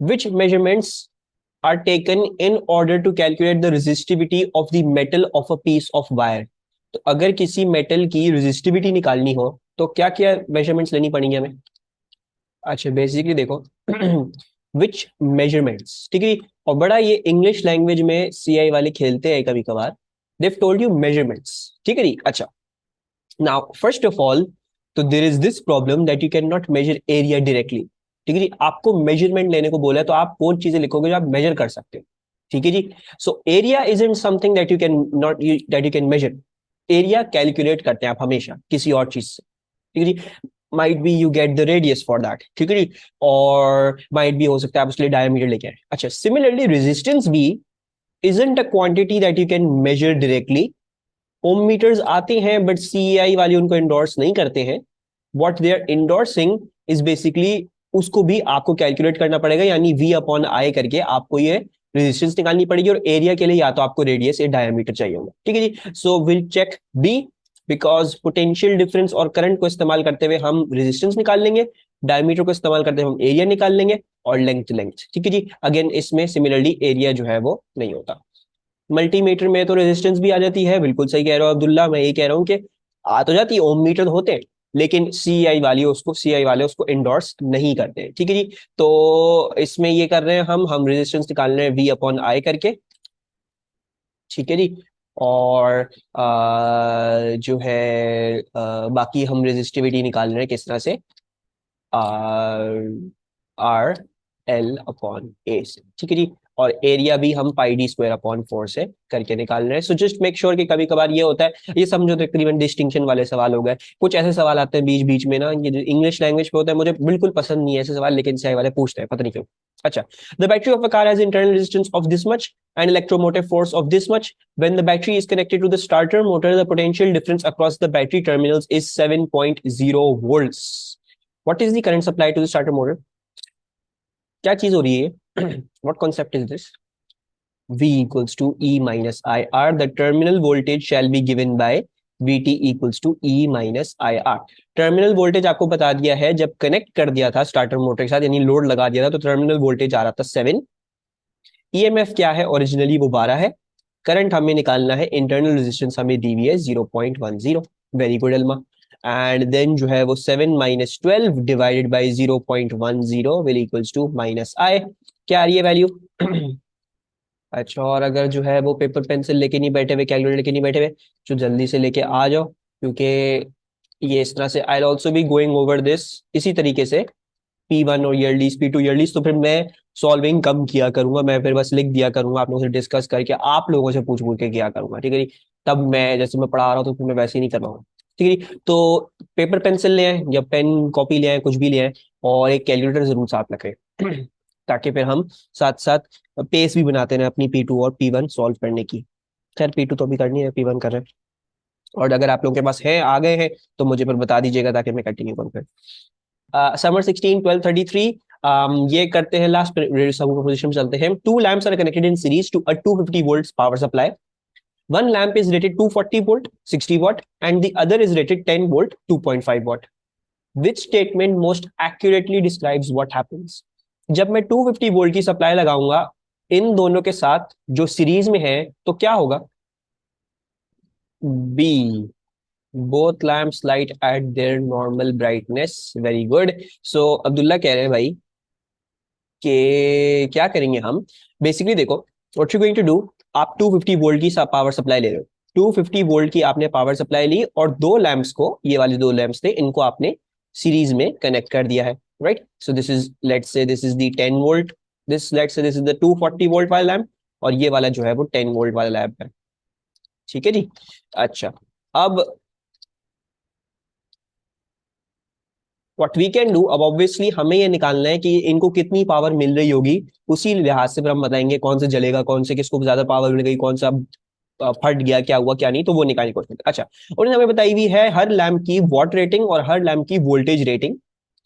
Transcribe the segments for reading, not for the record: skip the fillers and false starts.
which measurements are taken in order to calculate the resistivity of the metal of a piece of wire? तो अगर किसी metal की resistivity निकालनी हो तो क्या क्या मेजरमेंट्स लेनी पड़ेंगे हमें? अच्छा बेसिकली देखो विच मेजरमेंट्स, ठीक है। और बड़ा ये इंग्लिश लैंग्वेज में सीआई वाले खेलते हैं कभी कभार। देव टोल्ड यू मेजरमेंट्स, ठीक है जी। अच्छा, नाउ फर्स्ट ऑफ ऑल, तो there is this problem that you can not measure area directly, ठीक है जी। आपको मेजरमेंट लेने को बोला है तो आप वो चीजें लिखोगे जो आप मेजर कर सकते हो, ठीक है जी। So area isn't something that you can not that you can measure. Area calculate करते हैं आप हमेशा किसी और चीज से, ठीक है जी। Might be you get the radius for that, ठीक है जी। और माइट बी हो सकता है आप उसके लिए डायमीटर लेके आए। अच्छा, सिमिलरली रेजिस्टेंस भी isn't a quantity that you can measure directly. Ohm meters आते हैं बट सीआई वाले उनको इंडोर्स नहीं करते हैं। What they are endorsing is basically उसको भी आपको कैलकुलेट करना पड़ेगा, यानी वी अपॉन आई करके आपको ये रेजिस्टेंस निकालनी पड़ेगी। और एरिया के लिए या तो आपको रेडियस या डायमीटर चाहिए होगा, ठीक है जी। So will check be, because potential difference और करंट को इस्तेमाल करते हुए हम रेजिस्टेंस निकाल लेंगे, डायमीटर को इस्तेमाल करते हुए हम एरिया निकाल लेंगे, और लेंथ लेंथ, ठीक है जी। अगेन इसमें सिमिलरली एरिया जो है वो नहीं होता। मल्टीमीटर में तो रेजिस्टेंस भी आ जाती है, बिल्कुल सही कह रहे हो अब्दुल्ला। मैं ये कह रहा हूँ कि आ तो जाती है, ओम मीटर होते हैं, लेकिन सीआई वाले उसको इंडोर्स नहीं करते हैं, ठीक है जी। तो इसमें ये कर रहे हैं हम रेजिस्टेंस निकाल रहे हैं वी अपॉन आई करके, ठीक है जी। और जो है बाकी हम रेजिस्टिविटी निकाल रहे हैं किस तरह से, आर आर एल अपॉन ए से, ठीक है जी। और एरिया भी हम पाई डी स्क्वायर अपॉन 4 से करके निकाल रहे हैं। सो जस्ट मेक श्योर कि कभी कभार ये होता है, ये समझो तकरीबन डिस्टिंक्शन वाले सवाल हो गए। कुछ ऐसे सवाल आते हैं बीच बीच में ना, ये जो इंग्लिश लैंग्वेज पे होता है, मुझे बिल्कुल पसंद नहीं है ऐसे सवाल, लेकिन सीआई वाले पूछते हैं, पता नहीं क्यों। अच्छा, the battery of a car has internal resistance of this much and electromotive force of this much. When the battery is connected to the starter motor, the potential difference across the battery terminals is 7.0 volts. What is the current supply to the starter motor? क्या चीज हो रही है? What concept is this? V equals to E minus IR. The terminal voltage shall be given by VT equals to E minus IR. Terminal voltage आपको बता दिया है, जब कनेक्ट कर दिया था स्टार्टर मोटर के साथ, यानी लोड लगा दिया था, तो टर्मिनल वोल्टेज आ रहा था 7। ईएमएफ क्या है? ओरिजिनली वो 12 है। करंट हमें निकालना है, इंटरनल रेजिस्टेंस हमें दी हुई है 0.10। Very good Alma. And then जो है वो 7 minus 12 divided by 0.10 will equals to minus I. क्या आ रही है वैल्यू? अच्छा, और अगर जो है वो पेपर पेंसिल लेके नहीं बैठे हुए, कैलकुलेटर लेके नहीं बैठे हुए, तो जल्दी से लेके आ जाओ, क्योंकि ये इस तरह से I also be going over this इसी तरीके से, P1 और ईयरलीज, P2 ईयरलीज। तो फिर मैं सॉल्विंग कम किया करूंगा, मैं फिर बस लिख दिया करूंगा, आप लोगों से डिस्कस करके आप लोगों से पूछ पूछ के किया करूंगा, ठीक है जी। तब मैं जैसे मैं पढ़ा रहा हूँ तो फिर मैं वैसे ही नहीं कर रहा हूँ, ठीक है जी। तो पेपर पेंसिल ले आए या पेन कॉपी ले आए, कुछ भी ले आए, और एक कैलकुलेटर जरूर साथ रखें ताकि फिर हम साथ साथ पेस भी बनाते रहे अपनी P2 और P1 सॉल्व करने की। खैर P2 तो अभी करनी है, P1 कर रहे हैं। और अगर आप लोगों के पास है, आ गए हैं, तो मुझे फिर बता दीजिएगा ताकि मैं कंटिन्यू करूँ फिर। समर 16 1233। ये करते हैं लास्ट पोजीशन में चलते हैं। Two lamps are connected in series to a 250 volts power supply. One lamp is rated 240 volt 60 watt and the other is rated 10 volt 2.5 watt. Which statement most accurately describes what happens? जब मैं 250 volt की supply लगाऊंगा इन दोनों के साथ जो series में है, तो क्या होगा? B, both lamps light at their normal brightness. Very good. So Abdullah कह रहे हैं भाई कि क्या करेंगे हम। बेसिकली देखो, what you going to do, आप 250 वोल्ट की पावर सप्लाई ले रहे हो, 250 वोल्ट की आपने पावर सप्लाई ली, और दो लैंप्स को, ये वाले दो लैंप्स थे, इनको आपने सीरीज में कनेक्ट कर दिया है, right. So this is, let's say this is the 10 volt, this let's say this is the 240 volt वाला लैंप, और ये वाला जो है वो 10 वोल्ट वाला लैंप है, ठीक है जी। अच्छा, अब व्हाट वी कैन डू, अब ऑब्वियसली हमें ये निकालना है कि इनको कितनी पावर मिल रही होगी, उसी लिहाज से फिर हम बताएंगे कौन से जलेगा, कौन से किसको ज्यादा पावर मिल गई, कौन सा फट गया, क्या हुआ क्या नहीं, तो वो निकालने की कोशिश करते हैं। अच्छा, उन्होंने हमें बताई हुई है हर लैंप की वॉट रेटिंग और हर लैंप की वोल्टेज रेटिंग,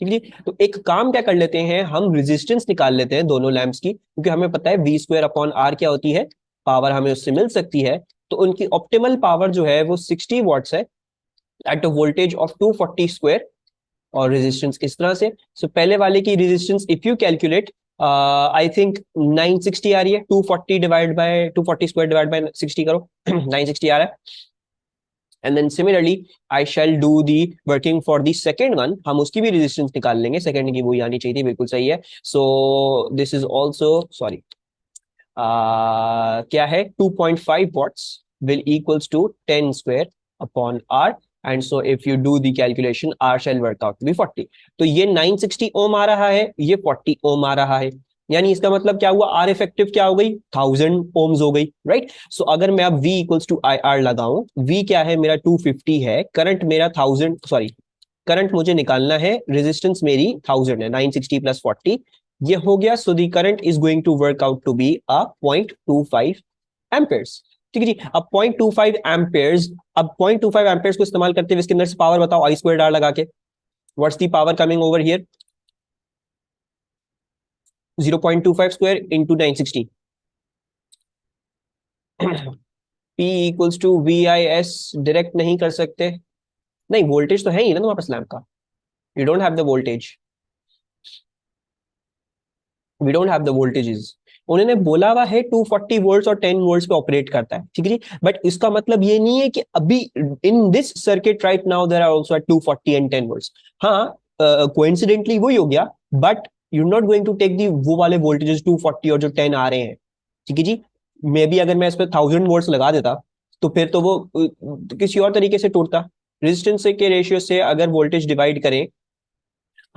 ठीक है जी। तो एक काम क्या कर लेते हैं, हम रेजिस्टेंस निकाल लेते हैं दोनों लैंप्स की, क्योंकि हमें पता है वी स्क्वायर अपॉन आर क्या होती है, पावर हमें उससे मिल सकती है। तो उनकी ऑप्टिमल पावर जो है वो 60 वॉट्स है at a voltage of 240 square, और रेजिस्टेंस इस तरह से। सो पहले वाले की resistance if you calculate I think 960 आ रही है, 240 divide by 240 square divide by 60 करो 960 आ रहा है. And then similarly I shall do the working for the second one, हम उसकी भी रेजिस्टेंस निकाल लेंगे, सेकेंड की वही आनी चाहिए थी, बिल्कुल सही है. So this is also sorry क्या है 2.5 watts will equals to 10 square upon r, and so if you do the calculation r shall work out to be 40. तो ये 960 ओम आ रहा है, ये 40 ओम आ रहा है, यानी इसका मतलब क्या हुआ, आर इफेक्टिव क्या हो गई 1000 ओम्स हो गई, राइट. सो अगर मैं अब v equals to I R लगाऊं, v क्या है मेरा 250 है, करंट मेरा 1000 सॉरी करंट मुझे निकालना है, रेजिस्टेंस मेरी 1000 है, 960 प्लस 40 ये हो गया. So the current is going to work out to be a 0.25 amperes. ठीक है जी. अब 0.25 एम्पेयर्स, अब 0.25 एम्पेयर्स को इस्तेमाल करते हुए इसके अंदर से पावर बताओ, आई स्क्वायर आर लगा के, what's the power coming over here, 0.25 square into 960 P equals to V I S. Direct नहीं कर सकते, नहीं वोल्टेज तो है ही ना तुम्हारे पास लैंप का, you don't have the voltage, we don't have the voltages. उन्होंने बोला हुआ है 240 वोल्ट्स और 10 वोल्ट्स पे ऑपरेट करता है, ठीक है जी. बट इसका मतलब ये नहीं है कि अभी in this circuit right now there are also at 240 and 10 volts. हाँ कोइंसिडेंटली वही हो गया, but you not going to take the वो वाले वोल्टेजेस 240 और जो 10 आ रहे हैं, ठीक है जी. मे बी अगर मैं इस पर 1000 वोल्ट्स लगा देता तो फिर तो वो किसी और तरीके से टूटता. रेजिस्टेंस के रेशियो से अगर वोल्टेज डिवाइड करें,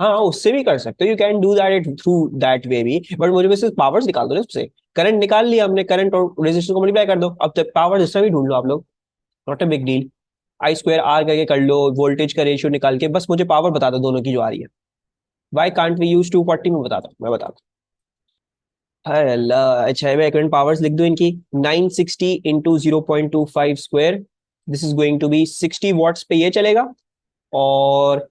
हाँ उससे भी कर सकते हो, you can do that through that way भी, बट मुझे बस पावर्स निकाल दो ना उससे. करंट निकाल लिया हमने, करंट और रेजिस्टेंस को मल्टीप्लाई कर दो, अब तक पावर जिसका भी ढूंढ लो आप लोग, not a big deal. I square R करके कर लो, वोल्टेज का रेशियो निकाल के, बस मुझे पावर बता दो दोनों की जो आ रही है. वाई कांट वी यूज 240, मैं बताता हूँ, मैं बताता हूँ. अरे अल्लाह, अच्छा है, मैं एक मिनट पावर्स लिख दूं इनकी. 960 into 0.25 square, this is going to be 60 watts पे ये चलेगा. और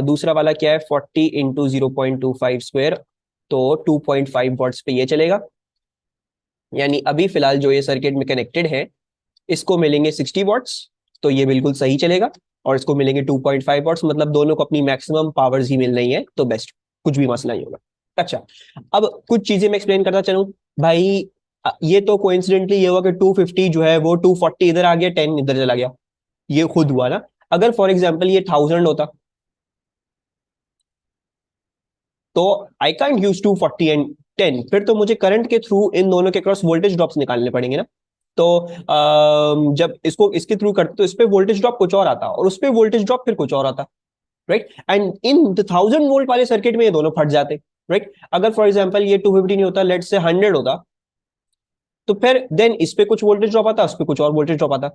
दूसरा वाला क्या है 40 इंटू 0.25 स्क्वायर, तो 2.5 वॉट्स पे ये चलेगा. यानी अभी फिलहाल जो ये सर्किट में कनेक्टेड है इसको मिलेंगे 60 वॉट्स, तो ये बिल्कुल सही चलेगा. और इसको मिलेंगे 2.5 वॉट्स, मतलब दोनों को अपनी मैक्सिमम पावर्स ही मिल रही है, तो बेस्ट, कुछ भी मसला नहीं होगा. अच्छा, अब कुछ चीजें मैं एक्सप्लेन करता चलूं भाई. ये तो कोइंसिडेंटली ये हुआ कि 250 जो है वो 240 इधर आ गया, 10 इधर चला गया, ये खुद हुआ ना. अगर फॉर एग्जाम्पल ये 1000 होता तो आई कांट यूज 240 एंड 10, फिर तो मुझे करंट के थ्रू इन दोनों के क्रॉस वोल्टेज ड्रॉप्स निकालने पड़ेंगे ना. तो जब इसको इसके थ्रू करते तो इस पे वोल्टेज ड्रॉप कुछ और आता और उस पे वोल्टेज ड्रॉप फिर कुछ और आता, right. And in the 1000 volt वाले सर्किट में ये दोनों फट जाते, राइट. अगर फॉर एग्जांपल ये 250 नहीं होता, लेट्स से 100 होता, तो फिर देन इस पे कुछ वोल्टेज ड्रॉप आता, उस पे कुछ और वोल्टेज ड्रॉप आता.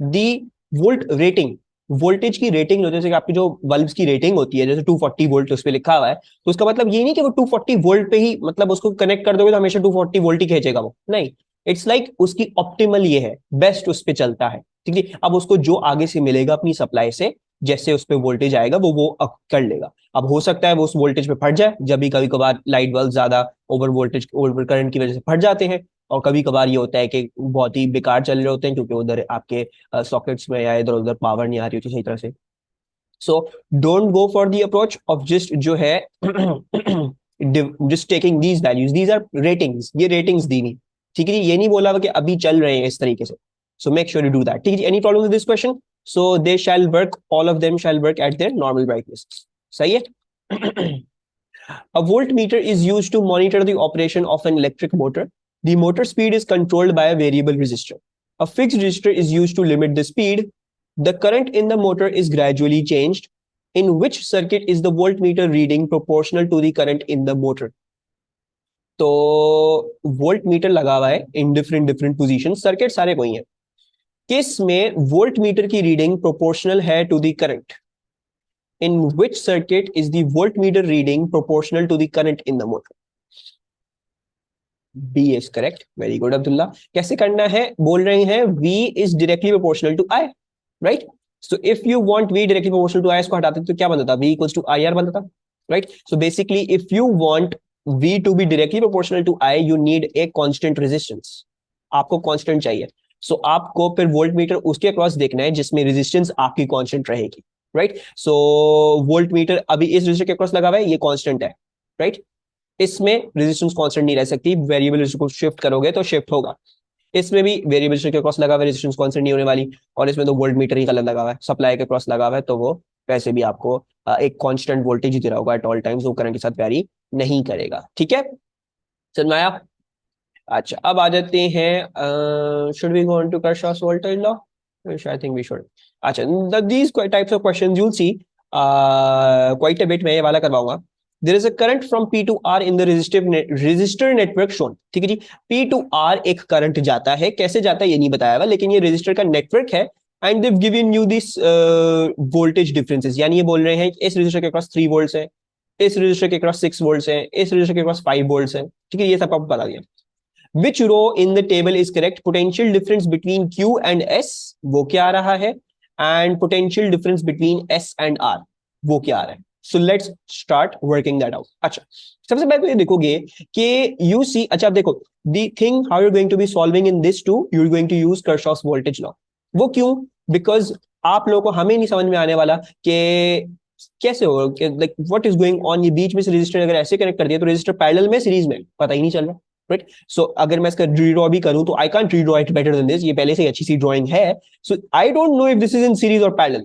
दी वोल्ट रेटिंग, वोल्टेज की रेटिंग जो, जैसे कि आपकी जो बल्ब्स की रेटिंग होती है, जैसे 240 वोल्ट उस पे लिखा हुआ है, तो उसका मतलब ये नहीं कि वो 240 वोल्ट पे ही, मतलब उसको कनेक्ट कर दोगे तो हमेशा 240 वोल्ट ही खींचेगा वो, नहीं. इट्स लाइक उसकी ऑप्टिमल ये है, बेस्ट उस पे चलता है, ठीक है. अब उसको जो आगे से मिलेगा अपनी सप्लाई से, जैसे उस पे वोल्टेज आएगा वो कर लेगा. अब हो सकता है वो उस वोल्टेज पे फट जाए, जब भी कभी कभार लाइट बल्ब ज्यादा ओवर वोल्टेज ओवर करंट की वजह से फट जाते हैं. और कभी कभार ये होता है कि बहुत ही बेकार चल रहे होते हैं क्योंकि उधर आपके सॉकेट्स में या इधर उधर पावर नहीं आ रही होती सही तरह से. So don't go for the approach of just जो है just taking these values, these are ratings, ये रेटिंग्स दी नहीं, ठीक है. ये नहीं बोला कि अभी चल रहे हैं इस तरीके से. So make sure you do that, ठीक है. Any problem with this question? So they shall work, all of them shall work at their normal brightness. सही है. A voltmeter is used to monitor the operation of an electric motor. The motor speed is controlled by a variable resistor. A fixed resistor is used to limit the speed. The current in the motor is gradually changed. In which circuit is the voltmeter reading proportional to the current in the motor? तो volt meter लगा हुआ है in different different position, circuit सारे कोई हैं. किस में volt meter की रीडिंग प्रोपोर्शनल है to the current? In which circuit is the voltmeter reading proportional to the current in the motor? B is correct. Very good, Abdullah. कैसे करना है? बोल रहे हैं V is directly proportional to I, right? So if you want V directly proportional to I, इसको हटाते तो क्या बनता था? V equals to IR बनता था, right? So basically, if you want V to be directly proportional to I, you need a constant resistance. आपको constant चाहिए. So आपको फिर वोल्टमीटर उसके अक्रॉस देखना है जिसमें रेजिस्टेंस आपकी कांस्टेंट रहेगी, राइट. सो वोल्ट मीटर अभी इस रजिस्टर के अक्रॉस लगा हुआ है, ये कांस्टेंट है, राइट. इसमें रेजिस्टेंस कांस्टेंट नहीं रह सकती, वेरिएबल को शिफ्ट करोगे तो शिफ्ट होगा। इसमें भी वेरिएबल के क्रॉस लगा हुआ है, रेजिस्टेंस कांस्टेंट नहीं होने वाली। और इसमें तो वोल्ट मीटर ही गलत लगा हुआ है, सप्लाई के क्रॉस लगा हुआ है, तो वो वैसे भी आपको एक कांस्टेंट वोल्टेज ही दे रहा होगा एट ऑल टाइम्स, वो करंट के साथ वेरी नहीं करेगा। ठीक है, समझ में आया? अच्छा, अब आ जाते हैं, should we go on to Kirchhoff's voltage law? I think we should. अच्छा, these types of questions you'll see quite a bit, मैं ये वाला करवाऊंगा। There is a current from P to R in the resistor network shown. ठीक है जी, P to R एक current जाता है, कैसे जाता है ये नहीं बताया हुआ, लेकिन ये रेजिस्टर का नेटवर्क है। And they've given you this voltage differences, यानी ये बोल रहे हैं कि इस रेजिस्टर के क्रॉस 3 वोल्ट्स है, इस रेजिस्टर के क्रॉस 6 वोल्ट्स है, इस रेजिस्टर के क्रॉस 5 वोल्ट्स है। ठीक है, ये सब आपको बता दिया। Which row in the table is correct? Potential difference between Q and S वो क्या आ रहा है, and potential difference between S and R वो क्या आ रहा है। So let's start working that out. अच्छा, सबसे पहले तो ये देखोगे कि you see, अच्छा आप देखो, the thing how you're going to be solving in this too, you're going to use Kirchhoff's voltage law। वो क्यों? Because आप लोगों को हमें नहीं समझ में आने वाला कि कैसे हो, like what is going on, ये बीच में से रजिस्टर अगर ऐसे कनेक्ट कर दिया तो रजिस्टर पैरेलल में सीरीज में पता ही नहीं चल रहा, राइट। सो अगर मैं इसका रीड्रॉ भी करूं तो I can't redraw it better than this, ये पहले से ही अच्छी सी ड्राइंग है। So I don't know if this is in series और पैरेलल।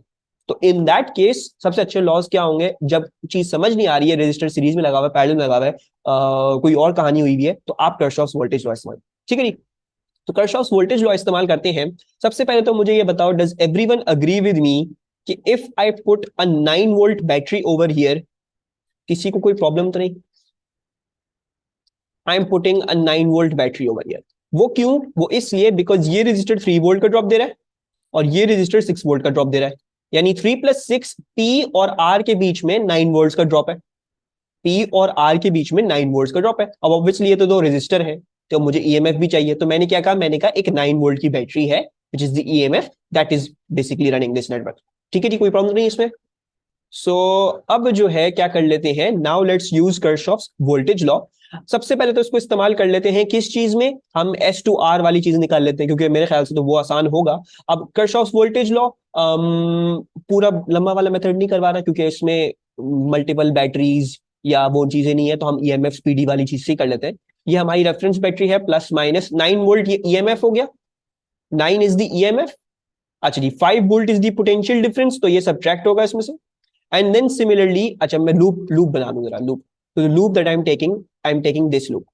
तो इन दैट केस सबसे अच्छे लॉज क्या होंगे, जब चीज समझ नहीं आ रही है, रजिस्टर सीरीज में लगा हुआ है, पैरेलल में लगा हुआ है, कोई और कहानी हुई भी है, तो आप Kirchhoff's वोल्टेज लॉ इस्तेमाल। ठीक है, तो Kirchhoff's वोल्टेज लॉ इस्तेमाल करते हैं। सबसे पहले तो मुझे ये बताओ, does everyone agree with me कि if I put a 9 volt battery over here, किसी को कोई प्रॉब्लम तो नहीं? I am putting a 9 volt battery over here. वो क्यों? वो इसलिए बिकॉज ये रजिस्टर 3 वोल्ट का ड्रॉप दे रहा है और ये रजिस्टर 6 वोल्ट का ड्रॉप दे रहा है, यानी 3 + 6 पी और आर के बीच में 9 वोल्ट का ड्रॉप है। पी और आर के बीच में 9 वोल्ट का ड्रॉप है। अब ऑब्वियसली ये तो दो रेजिस्टर है, तो मुझे ईएमएफ भी चाहिए, तो मैंने क्या कहा, मैंने कहा एक 9 वोल्ट की बैटरी है which is the EMF that is basically running this network. ठीक है जी, कोई प्रॉब्लम नहीं इसमें। सो अब जो है क्या कर लेते हैं, now let's use Kirchhoff's voltage law. सबसे पहले तो इसको इस्तेमाल कर लेते हैं किस चीज में, हम एस टू आर वाली चीज निकाल लेते हैं, क्योंकि मेरे ख्याल से तो वो आसान होगा। अब Kirchhoff's वोल्टेज लॉ पूरा लंबा वाला मेथड नहीं करवा रहा, क्योंकि इसमें मल्टीपल बैटरीज या वो चीजें नहीं है, तो हम ईएमएफ स्पीडी वाली चीज से कर लेते हैं। ये हमारी रेफरेंस बैटरी है, प्लस माइनस 9 वोल्ट ये ईएमएफ हो गया, 9 इज द ईएमएफ। अच्छा जी, 5 volt is the potential difference, तो ये सब्ट्रैक्ट होगा इसमें से। एंड देन सिमिलरली, अच्छा मैं लूप लूप बना दूं जरा, लूप। तो loop that I am taking this loop,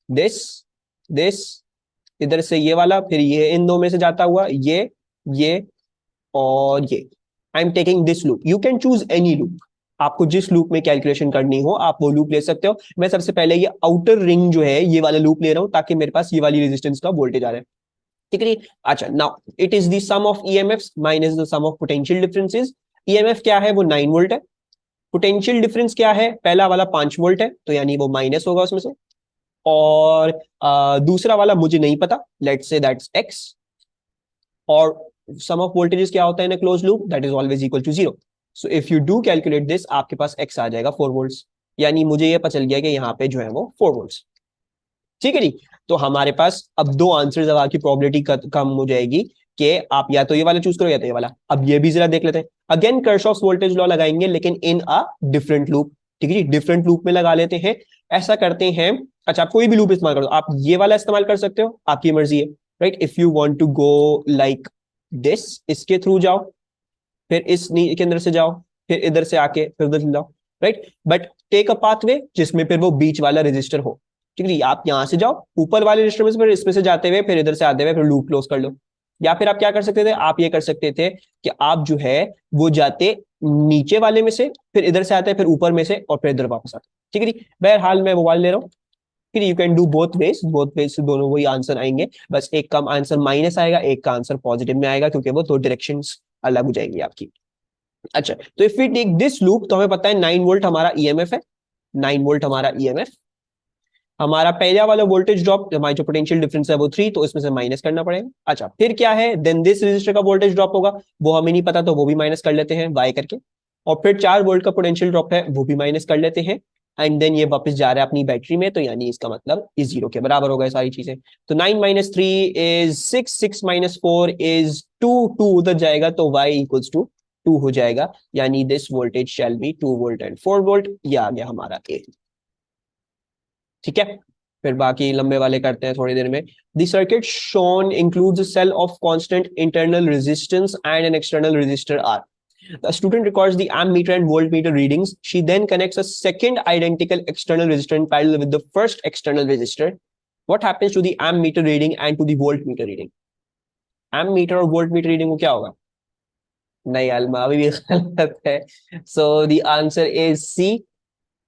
this this, इधर से ये वाला, फिर ये इन दो में से जाता हुआ ये और ये। I am taking this loop, you can choose any loop, आपको जिस लूप में कैलकुलेशन करनी हो आप वो लूप ले सकते हो। मैं सबसे पहले ये आउटर रिंग जो है ये वाला लूप ले रहा हूं, ताकि मेरे पास ये वाली रेजिस्टेंस का वोल्टेज आ रहा है। ठीक है। अच्छा, now it is the sum of EMFs minus the sum of potential differences. EMF क्या है, वो 9 वोल्ट है। पोटेंशियल डिफरेंस क्या है, पहला वाला 5 वोल्ट है, तो यानी वो माइनस होगा उसमें से। और दूसरा वाला मुझे नहीं पता, लेट्स से दैट्स एक्स। और सम ऑफ वोल्टेजेस क्या होता है in a closed loop, that is always equal to 0। So if you do calculate this, आपके पास एक्स आ जाएगा 4 वोल्ट्स, यानी मुझे ये पता चल गया कि यहाँ पे जो है वो 4 वोल्ट्स। ठीक है जी। तो हमारे पास अब दो आंसर्स, अब आपकी प्रोबेबिलिटी कम हो जाएगी कि आप या तो ये वाला चूज करो या तो ये वाला। अब ये भी जरा देख लेते हैं, अगेन Kirchhoff's वोल्टेज लॉ लगाएंगे, लेकिन इन अ डिफरेंट लूप। ठीक है जी, डिफरेंट लूप में लगा लेते हैं। ऐसा करते हैं, अच्छा आप कोई भी लूप इस्तेमाल करो, आप ये वाला इस्तेमाल कर सकते हो, आपकी मर्जी है, right. If you want to go like this, इसके थ्रू जाओ, फिर इस के अंदर से जाओ, फिर इधर से आके फिर उधर जाओ, right. But take a pathway जिसमें फिर वो बीच वाला रजिस्टर हो। ठीक है, आप यहां से जाओ ऊपर वाले रजिस्टर में से, फिर इसमें से जाते हुए फिर इधर से आते हुए फिर लूप क्लोज कर लो। या फिर आप क्या कर सकते थे, आप ये कर सकते थे कि आप जो है वो जाते नीचे वाले में से, फिर इधर से आते हैं, फिर ऊपर में से, और फिर इधर वापस आते। ठीक है जी, बहरहाल मैं वो वाले ले रहा हूँ। फिर you can do both ways से दोनों वही आंसर आएंगे, बस एक का आंसर माइनस आएगा, एक का आंसर पॉजिटिव में आएगा, क्योंकि वो दो डायरेक्शंस अलग हो जाएंगी आपकी। अच्छा, तो if we take this loop, तो हमें पता है 9 वोल्ट हमारा ईएमएफ है, 9 वोल्ट हमारा ईएमएफ। हमारा पहला वाला वोल्टेज ड्रॉप, हमारी जो पोटेंशियल डिफरेंस है वो 3, तो इसमें से माइनस करना पड़ेगा। अच्छा, फिर क्या है, देन दिस रजिस्टर का वोल्टेज ड्रॉप होगा, वो हमें नहीं पता, तो वो भी माइनस कर लेते हैं वाई करके। और फिर 4 वोल्ट का पोटेंशियल ड्रॉप है, वो भी माइनस कर लेते हैं। एंड देन ये वापस जा रहा है अपनी बैटरी में, तो यानी इसका मतलब इस 0 के बराबर होगा सारी चीजें। तो 9 - 3 इज 6, 6 - 4 इज 2, 2 उधर जाएगा, तो y इक्वल्स टू 2 हो जाएगा, यानी this voltage shall be 2 volt and 4 volt. ये आ गया हमारा ए। ठीक है, फिर बाकी लंबे वाले करते हैं थोड़ी देर में. The circuit shown includes a cell of constant internal resistance and an external resistor R. The student records the ammeter and voltmeter readings. She then connects a second identical external resistor in parallel with the first external resistor. What happens to the ammeter reading and to the voltmeter reading? Ammeter और voltmeter reading को क्या होगा? नहीं अलमा, अभी भी गलत है. So the answer is C.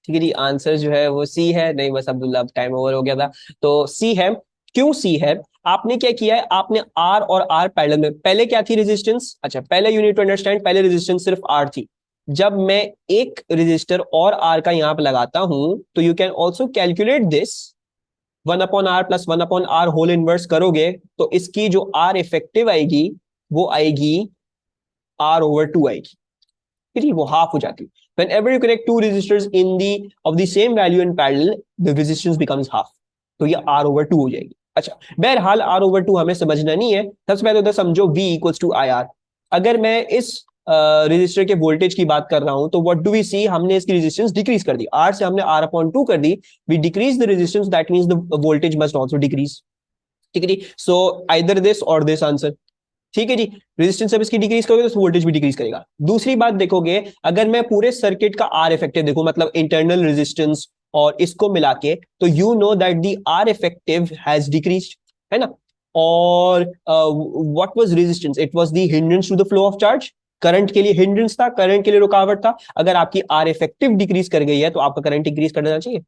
ठीक है जी, आंसर जो है वो सी है. नहीं बस अब्दुल्ला, टाइम ओवर हो गया था. तो सी है. क्यों सी है? आपने क्या किया है, आपने आर और आर पैरेलल में, पहले क्या थी रेजिस्टेंस, अच्छा पहले यूनिट टू अंडरस्टैंड, पहले रेजिस्टेंस सिर्फ आर थी. जब मैं एक रेजिस्टर और आर का यहां पे लगाता हूं तो you can also calculate this. 1/r plus 1/r whole inverse करोगे तो इसकी जो आर इफेक्टिव आएगी वो आएगी R/2 आएगी. ठीक है, वो हाफ हो जाती है. Whenever you connect two resistors in the of the same value in parallel, the resistance becomes half. तो ये R/2 हो जाएगी. अच्छा, बहरहाल R/2 हमें समझना नहीं है. सबसे पहले तो समझो V equals to IR. अगर मैं इस रेजिस्टर के वोल्टेज की बात कर रहा हूं तो व्हाट डू वी सी, हमने इसकी रेजिस्टेंस डिक्रीज कर दी. R से हमने R/2 कर दी. We decrease the resistance, that means the voltage must also decrease. ठीक है जी. सो आइदर दिस और दिस आंसर. ठीक है जी. रेजिस्टेंस अब इसकी डिक्रीज करोगे तो वोल्टेज भी डिक्रीज करेगा. दूसरी बात देखोगे, अगर मैं पूरे सर्किट का आर इफेक्टिव देखूं, मतलब इंटरनल रेजिस्टेंस और इसको मिला के, तो you know that the R effective has decrease, है ना. और what was resistance, it was the hindrance to the flow of charge. Current के लिए हिंड्रेंस था, करंट के लिए रुकावट था. अगर आपकी आर इफेक्टिव डिक्रीज कर गई है तो आपका करंट इंक्रीज कर देना चाहिए.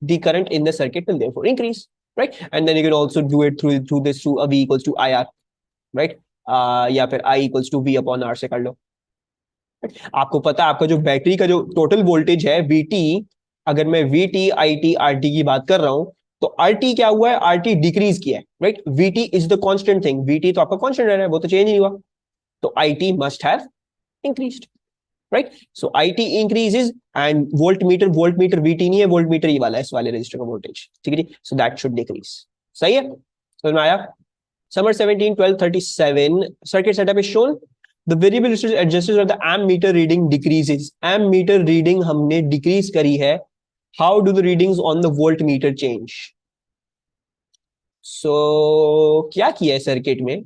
The current in the circuit will therefore increase, right. And then you can also do it through this, through V equals to IR, राइट. या फिर I इक्वल्स टू V/R से कर लो. आपको पता है आपका जो बैटरी का जो टोटल वोल्टेज है VT, अगर मैं VT IT RT की बात कर रहा हूं तो RT क्या हुआ है, RT डिक्रीज किया है, right. VT is the constant thing, VT तो आपका कांस्टेंट रह रहा है, वो तो चेंज नहीं हुआ. तो IT must have increased, right. So IT increases and voltmeter VT नहीं है, वोल्टमीटर ये वाला है, इस वाले रजिस्टर का वोल्टेज. ठीक है जी. So that should decrease. सही है, समझ में आया. Summer 17, 1237, circuit setup is shown. The variable resistance adjusted or the ammeter reading decreases. Ammeter reading हमने decrease करी है. How do the readings on the voltmeter change? So क्या किया है सर्किट में?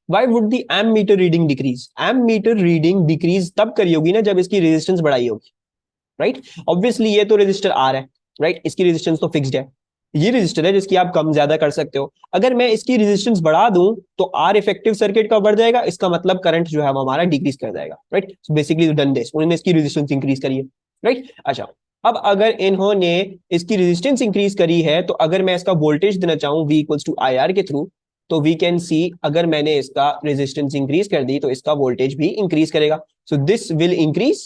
Why would the ammeter reading decrease? Ammeter reading decrease तब करी होगी ना जब इसकी रेजिस्टेंस बढ़ाई होगी, राइट. ऑब्वियसली ये तो रेजिस्टर आर है, राइट. इसकी रेजिस्टेंस तो फिक्स्ड है. ये रेजिस्टर है जिसकी आप कम ज्यादा कर सकते हो. अगर मैं इसकी रेजिस्टेंस बढ़ा दूं तो आर इफेक्टिव सर्किट का बढ़ जाएगा, इसका मतलब करंट जो है वो हमारा डिक्रीज कर जाएगा, राइट. बेसिकली डन दिस, उन्होंने इसकी रेजिस्टेंस इंक्रीज करी है, राइट. अच्छा, अब अगर इन्होंने इसकी रेजिस्टेंस इंक्रीज करी है तो अगर मैं इसका वोल्टेज देना चाहूं V इक्वल्स टू IR के थ्रू, तो वी कैन सी अगर मैंने इसका रेजिस्टेंस इंक्रीज कर दी तो इसका वोल्टेज भी इंक्रीज करेगा. So this will increase.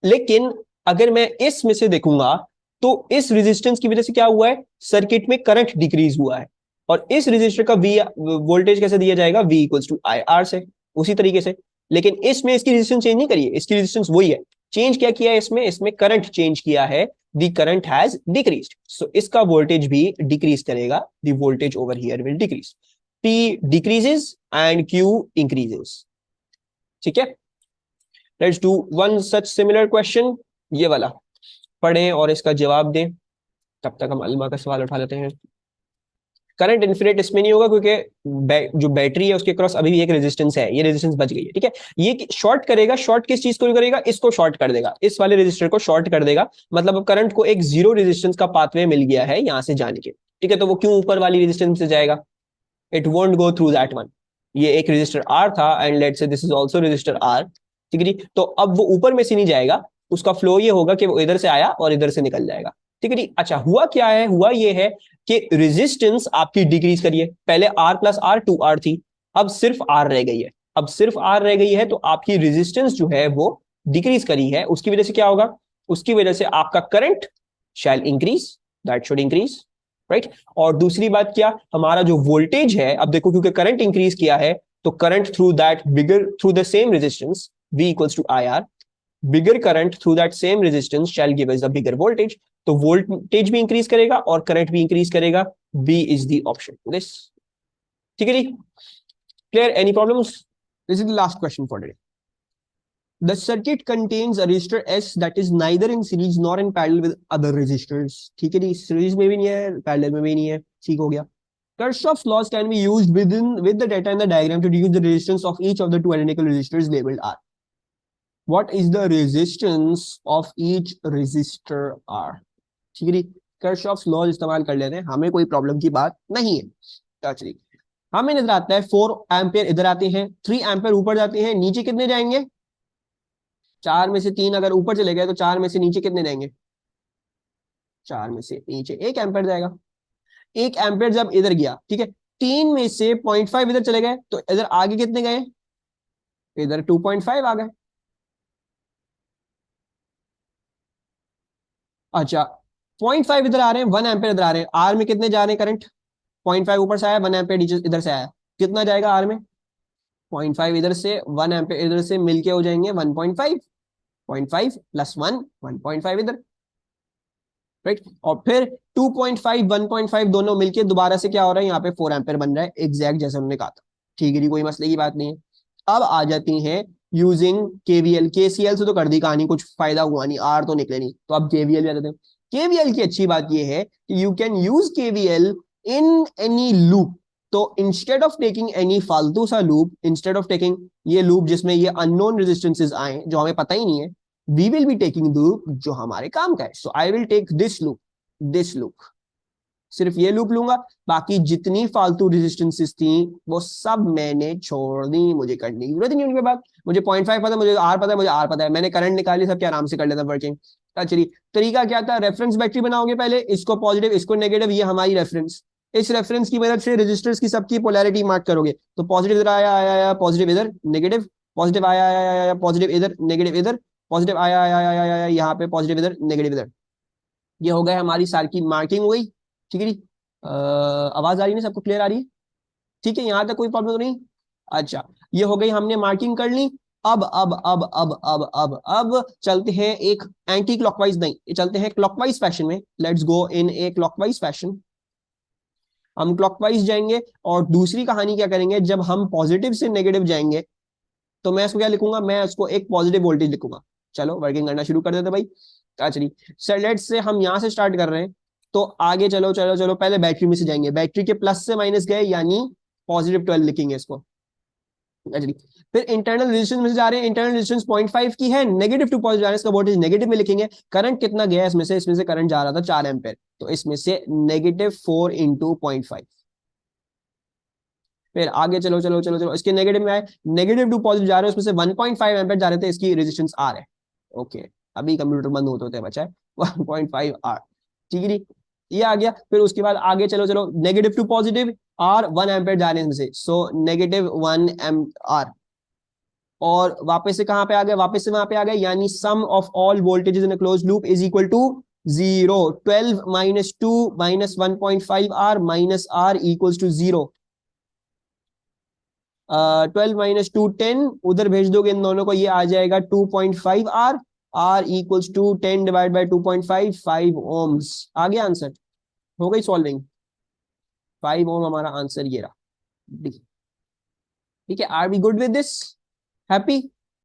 लेकिन अगर मैं इसमें से देखूंगा तो इस रेजिस्टेंस की वजह से क्या हुआ है, सर्किट में करंट डिक्रीज हुआ है. और इस रेजिस्टर का V वोल्टेज कैसे दिया जाएगा, V इक्वल्स टू IR से, उसी तरीके से. लेकिन इसमें इसकी रेजिस्टेंस चेंज नहीं करी है, इसकी रेजिस्टेंस वही है. चेंज क्या किया है इसमें, इसमें करंट चेंज किया है. द करंट हैज डिक्रीज्ड, सो इसका वोल्टेज भी डिक्रीज करेगा. The voltage over here will decrease. P decreases and Q increases. ठीक है. Let's do one such similar question, ये वाला पढ़ें और इसका जवाब दें. तब तक हम अलमा का सवाल उठा लेते हैं. करंट इन्फिनिट इसमें नहीं होगा क्योंकि जो बैटरी है उसके क्रॉस अभी भी एक रेजिस्टेंस है, ये रेजिस्टेंस बच गई है. ठीक है, ये शॉर्ट करेगा. शॉर्ट किस चीज को करेगा, इसको शॉर्ट कर देगा, इस वाले रेजिस्टर को शॉर्ट कर देगा. मतलब अब करंट को एक जीरो रेजिस्टेंस का पाथवे मिल गया है यहां से जाने के. ठीक है, तो वो क्यों ऊपर वाली रेजिस्टेंस से जाएगा, it won't go through that one. ये एक रेजिस्टर R था and let's say this is also resistor R. ठीक है जी. तो अब वो ऊपर में से नहीं जाएगा, उसका फ्लो ये होगा कि वो इधर से आया और इधर से निकल जाएगा. ठीक है जी. अच्छा, हुआ क्या है, हुआ ये है कि रेजिस्टेंस आपकी डिक्रीज करिए. पहले R प्लस R 2R थी, अब सिर्फ R रह गई है. अब सिर्फ R रह गई है तो आपकी रेजिस्टेंस जो है वो डिक्रीज करी है. उसकी वजह से क्या होगा, उसकी वजह से आपका current shall increase, that should increase, right. और दूसरी बात क्या, हमारा जो वोल्टेज है, अब देखो क्योंकि करंट इंक्रीज किया है तो current through that bigger through the same resistance V equals to IR, bigger current through that same resistance shall give us a bigger voltage. तो वोल्टेज भी इंक्रीज करेगा और करंट भी इंक्रीज करेगा. B is the option this. ठीक है जी. Clear, any problems? This is the last question for today. The circuit contains a resistor S that is neither in series nor in parallel with other resistors. ठीक है जी, series में भी नहीं है, parallel में भी नहीं है, ठीक हो गया. Kirchhoff's laws can be used with the data in the diagram to deduce the resistance of each of the two identical resistors labeled R. What is the resistance of each resistor R? ठीक है जी, Kirchhoff's law इस्तेमाल कर लेते हैं, हमें कोई problem की बात नहीं है. चलिए, हमें नजर आता है 4 एम्पियर इधर आते हैं, 3 एम्पियर ऊपर जाते हैं, नीचे कितने जाएंगे? 4 में से 3 अगर ऊपर चले गए तो 4 में से नीचे कितने जाएंगे? 4 में से नीचे 1 एम्पियर जाएगा. 1 एम्पियर जब इधर गया, ठीक है, 3 में से 0.5 इधर चले गए तो इधर आगे कितने गए? इधर 2.5 आ गए. अच्छा, 0.5 इधर आ रहे हैं, 1 एम्पियर इधर आ रहे हैं, आर में कितने जा रहे हैं करंट? 0.5 ऊपर से आया, 1 एम्पियर नीचे इधर से आया, कितना जाएगा आर में? 0.5 इधर से, 1 एम्पियर इधर से मिलके हो जाएंगे 1.5. 0.5 प्लस 1, 1.5 इधर, राइट. और फिर 2.5 1.5 दोनों मिलके दोबारा से क्या हो रहा है, यहाँ पे 4 एम्पियर बन रहा है, एग्जैक्ट जैसे उन्होंने कहा था. ठीक है जी, कोई मसले की बात नहीं है. अब आ जाती है यूजिंग केवीएल. केसीएल से तो कर दी कहानी, कुछ फायदा हुआ नहीं, आर तो निकले नहीं, तो अब केवीएल भी आ जाते हैं. केवीएल की अच्छी बात ये है कि you can use KVL in any loop. तो इंस्टेड ऑफ टेकिंग एनी फालतू सा लूप, इंस्टेड ऑफ टेकिंग ये लूप जिसमें ये अननोन रेजिस्टेंसेस आए जो हमें पता ही नहीं है, we will be taking the loop जो हमारे काम का है. So I will take this loop, सिर्फ ये लूप लूंगा, बाकी जितनी फालतू रेजिस्टेंसेस थी वो सब मैंने छोड़ दी, मुझे करने की जरूरत नहीं उनके बाद. मुझे 0.5 पता है, मुझे आर पता है, मुझे आर पता है, मैंने करंट निकाली, सब क्या आराम से कर लेता वर्किंग. चलिए, तरीका क्या था? रेफरेंस बैटरी बनाओगे पहले, इसको पॉजिटिव इसको नेगेटिव, ये हमारी रेफरेंस. इस रेफरेंस की मदद से रेजिस्टर्स की सबकी पोलैरिटी मार्क करोगे. तो पॉजिटिव इधर आया आया आया, पॉजिटिव इधर, नेगेटिव, पॉजिटिव आया आया आया, पॉजिटिव इधर, नेगेटिव इधर, पॉजिटिव आया आया आया आया, यहाँ पे पॉजिटिव इधर, नेगेटिव इधर. ये हो गए हमारी सारी की मार्किंग हो गई. ठीक है जी, आवाज आ रही है ना, सबको क्लियर आ रही है? ठीक है, यहाँ तक कोई प्रॉब्लम तो नहीं? अच्छा, ये हो गई, हमने मार्किंग कर ली. अब चलते हैं एक एंटी क्लॉकवाइज, नहीं चलते हैं क्लॉकवाइज फैशन में. Let's go in A clockwise fashion. हम क्लॉकवाइज जाएंगे और दूसरी कहानी क्या करेंगे, जब हम पॉजिटिव से नेगेटिव जाएंगे तो मैं इसको क्या लिखूंगा, मैं इसको एक पॉजिटिव वोल्टेज लिखूंगा. चलो वर्किंग करना शुरू कर देते भाई. चलिए, लेट्स से हम यहां से स्टार्ट कर रहे हैं, तो आगे चलो चलो चलो, पहले बैटरी में से जाएंगे, बैटरी के प्लस से माइनस गए यानी +12 लिखेंगे इसको. चलिए, फिर इंटरनल रेजिस्टेंस में से जा रहे हैं, इंटरनल रेजिस्टेंस 0.5 की है, नेगेटिव टू पॉजिटिव जा रहे हैं, इसका वोल्टेज नेगेटिव में लिखेंगे. करंट कितना गया इसमें से करंट जा रहा था 4 एम्पेयर, तो इसमें से -4 इंटू 0.5. फिर आगे चलो चलो चलो चलो, इसके नेगेटिव में आए, नेगेटिव टू पॉजिटिव जा रहे हैं, उसमें से 1.5 एम्पीयर जा रहे थे, इसकी रेजिस्टेंस आर है. ओके, अभी कंप्यूटर बंद होते होते बचा है 1.5 आर. ठीक है, ये आ गया. फिर उसके बाद आगे चलो चलो, negative to positive are 1 ampere जा रहे हैं इसमें से, सो -1 एम आर. और वापस से कहां पे आ गए, वापस से वहां पे आ गए, यानी sum of all voltages in a closed loop is equal to 0. 12 - 2 -1.5 R minus R equals to 0. 12 - 2 10, उधर भेज दोगे इन दोनों को, ये आ जाएगा 2.5 R. R equals to 10 divide by 2.5, 5 ohms. आ गया आंसर, हो गई सॉल्विंग. 5 ओम हमारा आंसर ये रहा. ठीक है, are we good with this? Happy?